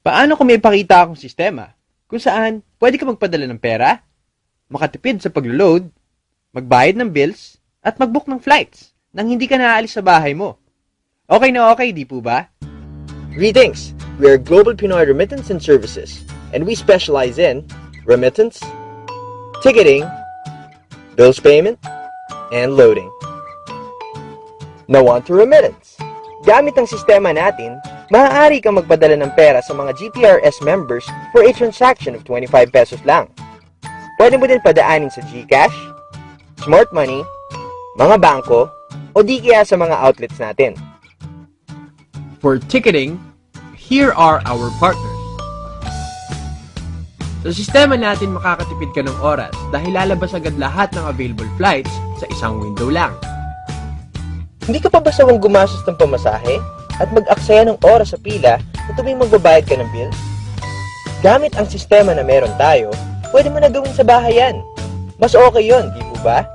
Paano kung may ipakita akong sistema kung saan pwede ka magpadala ng pera, makatipid sa paglo-load, magbayad ng bills, at mag-book ng flights nang hindi ka naaalis sa bahay mo? Okay na okay, di po ba? Greetings! We are Global Pinoy Remittance and Services, and we specialize in remittance, ticketing, bills payment, and loading. Now on to remittance. Gamit ang sistema natin, maaari kang magpadala ng pera sa mga GPRS members for a transaction of 25 pesos lang. Pwede mo din padaanin sa GCash, Smart Money, mga bangko, o di kaya sa mga outlets natin. For ticketing, here are our partners. Sa sistema natin, makakatipid ka ng oras dahil lalabas agad lahat ng available flights sa isang window lang. Hindi ka pa ba sawang gumastos ng pamasahe at mag-aksaya ng oras sa pila na tuwing magbabayad ka ng bill? Gamit ang sistema na meron tayo, pwede mo na gawin sa bahay yan. Mas okay yun, di po ba?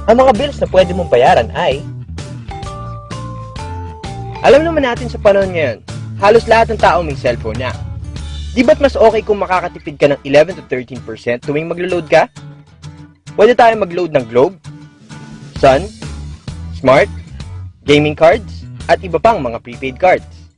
Ang mga bills na pwede mong bayaran ay... Alam naman natin sa panahon ngayon, halos lahat ng tao may cellphone na. Di ba't mas okay kung makakatipid ka ng 11 to 13% tuwing maglo-load ka? Pwede tayo mag-load ng Globe, Sun, Smart, gaming cards, at iba pang mga prepaid cards.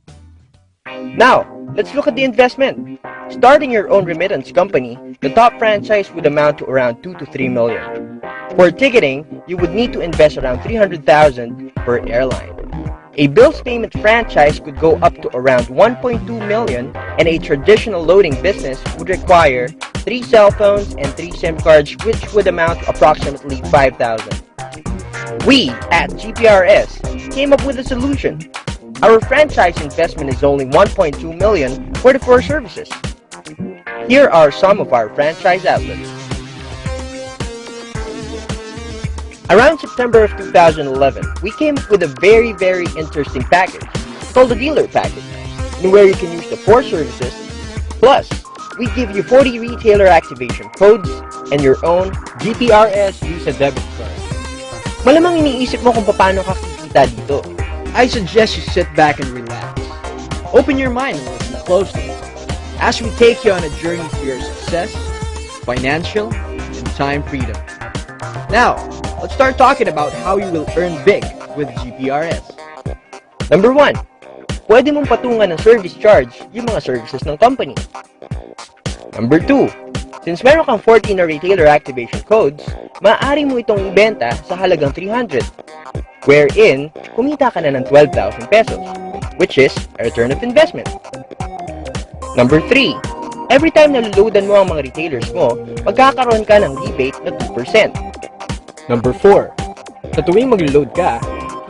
Now, let's look at the investment. Starting your own remittance company, the top franchise would amount to around 2 to 3 million. For ticketing, you would need to invest around 300,000 per airline. A bills payment franchise could go up to around 1.2 million, and a traditional loading business would require 3 cell phones and 3 SIM cards, which would amount to approximately 5,000. We, at GPRS, came up with a solution. Our franchise investment is only 1.2 million for the 4 services. Here are some of our franchise outlets. Around September of 2011, we came up with a very interesting package called the dealer package, in where you can use the 4 services, plus we give you 40 retailer activation codes and your own GPRS Visa debit card. Malamang iniisip mo kung paano ka kikita dito. I suggest you sit back and relax. Open your mind and listen closely as we take you on a journey to your success, financial, and time freedom. Now, let's start talking about how you will earn big with GPRS. Number 1, pwede mong patungan ng service charge yung mga services ng company. Number 2, since meron kang 14 na retailer activation codes, maaari mo itong ibenta sa halagang 300, wherein kumita ka na ng 12,000 pesos, which is a return of investment. Number 3, every time na luludan mo ang mga retailers mo, magkakaroon ka ng rebate na 2%. Number 4, sa tuwing mag-load ka,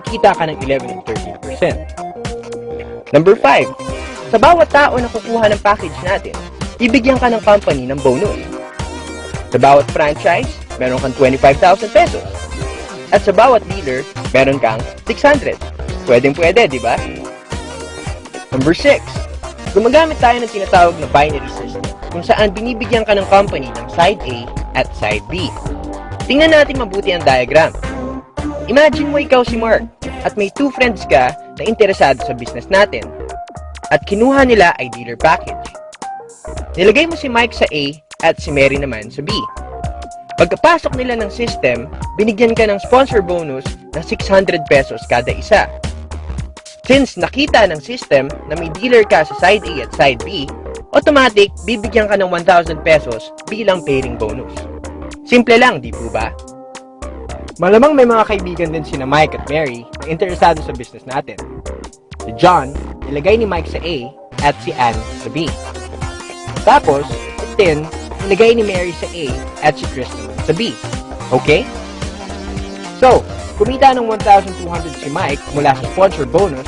kikita ka ng 11 to 13%. Number 5, sa bawat tao na kukuha ng package natin, bibigyan ka ng company ng bonus. Sa bawat franchise, meron kang 25,000 pesos. At sa bawat dealer, meron kang 600. Pwedeng-pwede, di ba? Number 6, gumagamit tayo ng tinatawag na binary system, kung saan binibigyan ka ng company ng side A at side B. Tingnan natin mabuti ang diagram. Imagine mo ikaw si Mark, at may 2 friends ka na interesado sa business natin, at kinuha nila ay dealer package. Nilagay mo si Mike sa A at si Mary naman sa B. Pagkapasok nila ng system, binigyan ka ng sponsor bonus na 600 pesos kada isa. Since nakita ng system na may dealer ka sa side A at side B, automatic bibigyan ka ng 1,000 pesos bilang pairing bonus. Simple lang, di po ba? Malamang may mga kaibigan din sina Mike at Mary na interesado sa business natin. Si John, nilagay ni Mike sa A at si Anne sa B. Tapos, si Tin, nilagay ni Mary sa A at si Kristen sa B. Okay? So, kumita ng 1,200 si Mike mula sa sponsor bonus